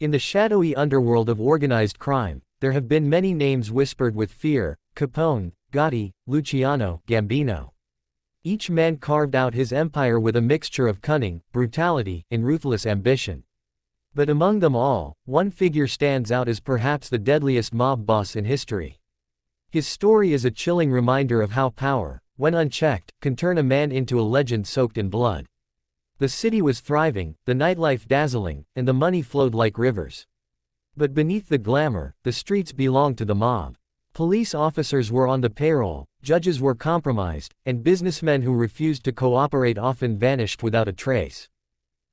In the shadowy underworld of organized crime, there have been many names whispered with fear: Capone, Gotti, Luciano, Gambino. Each man carved out his empire with a mixture of cunning, brutality, and ruthless ambition. But among them all, one figure stands out as perhaps the deadliest mob boss in history. His story is a chilling reminder of how power, when unchecked, can turn a man into a legend soaked in blood. The city was thriving, the nightlife dazzling, and the money flowed like rivers. But beneath the glamour, the streets belonged to the mob. Police officers were on the payroll, judges were compromised, and businessmen who refused to cooperate often vanished without a trace.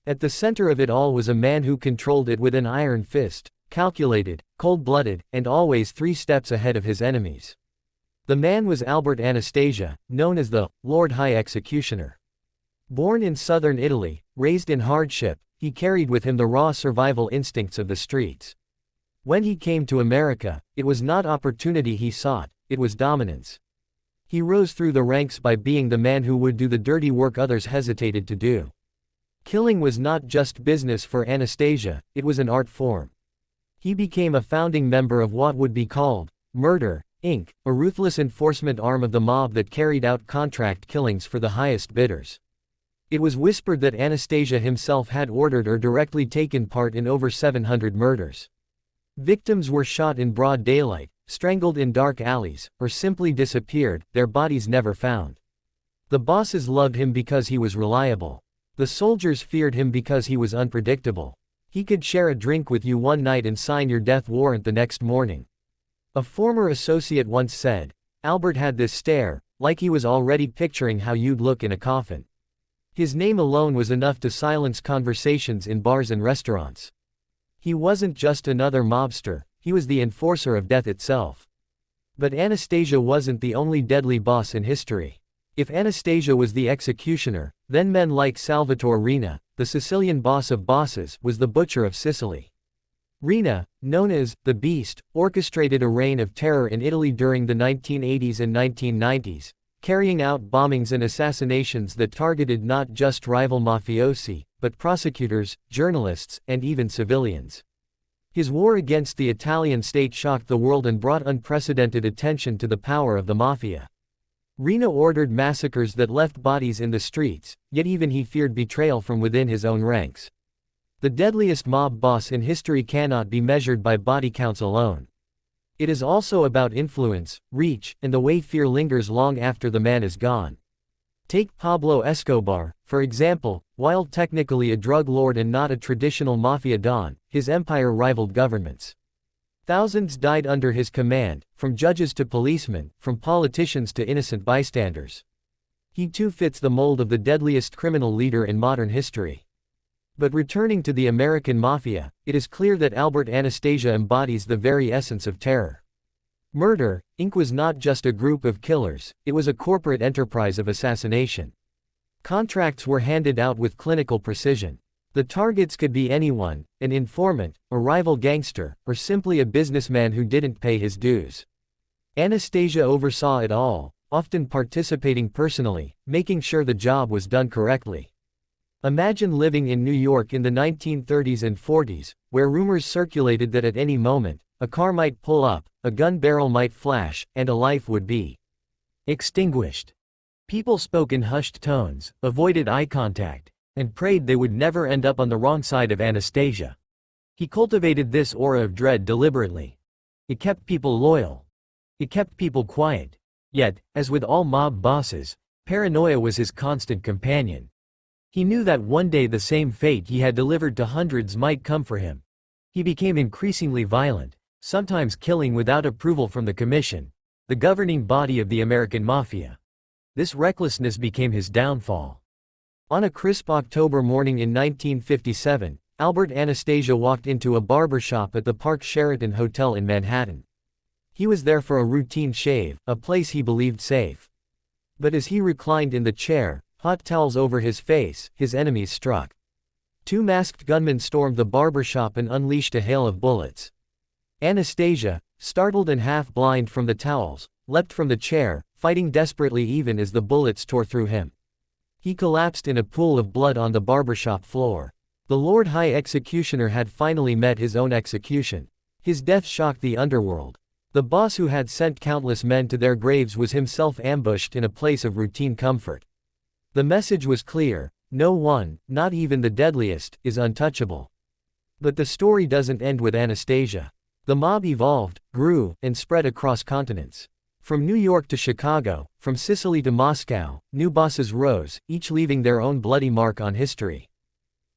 At the center of it all was a man who controlled it with an iron fist, calculated, cold-blooded, and always 3 steps ahead of his enemies. The man was Albert Anastasia, known as the Lord High Executioner. Born in southern Italy, raised in hardship, he carried with him the raw survival instincts of the streets. When he came to America, it was not opportunity he sought, it was dominance. He rose through the ranks by being the man who would do the dirty work others hesitated to do. Killing was not just business for Anastasia, it was an art form. He became a founding member of what would be called Murder, Inc., a ruthless enforcement arm of the mob that carried out contract killings for the highest bidders. It was whispered that Anastasia himself had ordered or directly taken part in over 700 murders. Victims were shot in broad daylight, strangled in dark alleys, or simply disappeared, their bodies never found. The bosses loved him because he was reliable. The soldiers feared him because he was unpredictable. He could share a drink with you one night and sign your death warrant the next morning. A former associate once said, "Albert had this stare, like he was already picturing how you'd look in a coffin." His name alone was enough to silence conversations in bars and restaurants. He wasn't just another mobster, he was the enforcer of death itself. But Anastasia wasn't the only deadly boss in history. If Anastasia was the executioner, then men like Salvatore Riina, the Sicilian boss of bosses, was the butcher of Sicily. Riina, known as the Beast, orchestrated a reign of terror in Italy during the 1980s and 1990s, carrying out bombings and assassinations that targeted not just rival mafiosi, but prosecutors, journalists, and even civilians. His war against the Italian state shocked the world and brought unprecedented attention to the power of the Mafia. Riina ordered massacres that left bodies in the streets, yet even he feared betrayal from within his own ranks. The deadliest mob boss in history cannot be measured by body counts alone. It is also about influence, reach, and the way fear lingers long after the man is gone. Take Pablo Escobar, for example. While technically a drug lord and not a traditional mafia don, his empire rivaled governments. Thousands died under his command, from judges to policemen, from politicians to innocent bystanders. He too fits the mold of the deadliest criminal leader in modern history. But returning to the American Mafia, it is clear that Albert Anastasia embodies the very essence of terror. Murder, Inc. was not just a group of killers, it was a corporate enterprise of assassination. Contracts were handed out with clinical precision. The targets could be anyone, an informant, a rival gangster, or simply a businessman who didn't pay his dues. Anastasia oversaw it all, often participating personally, making sure the job was done correctly. Imagine living in New York in the 1930s and 40s, where rumors circulated that at any moment, a car might pull up, a gun barrel might flash, and a life would be extinguished. People spoke in hushed tones, avoided eye contact, and prayed they would never end up on the wrong side of Anastasia. He cultivated this aura of dread deliberately. It kept people loyal. It kept people quiet. Yet, as with all mob bosses, paranoia was his constant companion. He knew that one day the same fate he had delivered to hundreds might come for him. He became increasingly violent, sometimes killing without approval from the Commission, the governing body of the American Mafia. This recklessness became his downfall. On a crisp October morning in 1957, Albert Anastasia walked into a barbershop at the Park Sheraton Hotel in Manhattan. He was there for a routine shave, a place he believed safe. But as he reclined in the chair, hot towels over his face, his enemies struck. 2 masked gunmen stormed the barbershop and unleashed a hail of bullets. Anastasia, startled and half-blind from the towels, leapt from the chair, fighting desperately even as the bullets tore through him. He collapsed in a pool of blood on the barbershop floor. The Lord High Executioner had finally met his own execution. His death shocked the underworld. The boss who had sent countless men to their graves was himself ambushed in a place of routine comfort. The message was clear: no one, not even the deadliest, is untouchable. But the story doesn't end with Anastasia. The mob evolved, grew, and spread across continents. From New York to Chicago, from Sicily to Moscow, new bosses rose, each leaving their own bloody mark on history.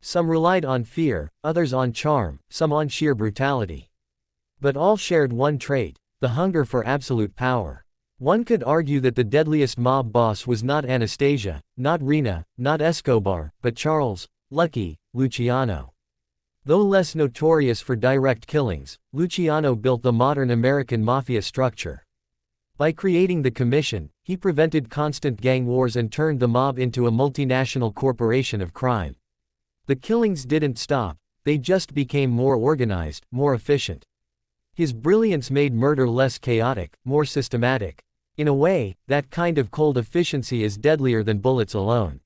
Some relied on fear, others on charm, some on sheer brutality. But all shared one trait: the hunger for absolute power. One could argue that the deadliest mob boss was not Anastasia, not Riina, not Escobar, but Charles, Lucky, Luciano. Though less notorious for direct killings, Luciano built the modern American Mafia structure. By creating the Commission, he prevented constant gang wars and turned the mob into a multinational corporation of crime. The killings didn't stop, they just became more organized, more efficient. His brilliance made murder less chaotic, more systematic. In a way, that kind of cold efficiency is deadlier than bullets alone.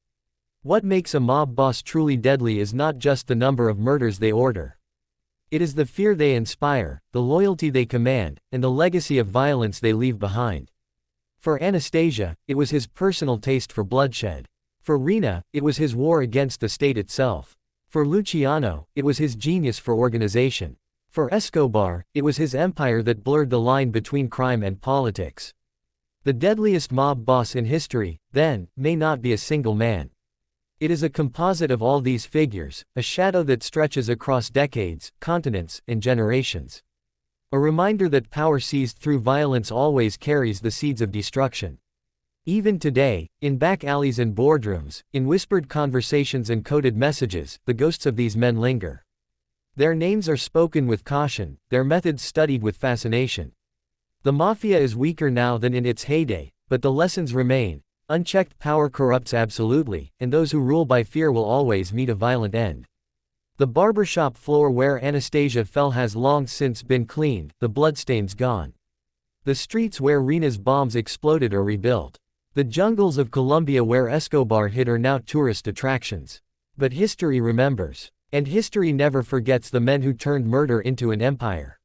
What makes a mob boss truly deadly is not just the number of murders they order. It is the fear they inspire, the loyalty they command, and the legacy of violence they leave behind. For Anastasia, it was his personal taste for bloodshed. For Riina, it was his war against the state itself. For Luciano, it was his genius for organization. For Escobar, it was his empire that blurred the line between crime and politics. The deadliest mob boss in history, then, may not be a single man. It is a composite of all these figures, a shadow that stretches across decades, continents, and generations. A reminder that power seized through violence always carries the seeds of destruction. Even today, in back alleys and boardrooms, in whispered conversations and coded messages, the ghosts of these men linger. Their names are spoken with caution, their methods studied with fascination. The Mafia is weaker now than in its heyday, but the lessons remain. Unchecked power corrupts absolutely, and those who rule by fear will always meet a violent end. The barbershop floor where Anastasia fell has long since been cleaned, the bloodstains gone. The streets where Riina's bombs exploded are rebuilt. The jungles of Colombia where Escobar hid are now tourist attractions. But history remembers. And history never forgets the men who turned murder into an empire.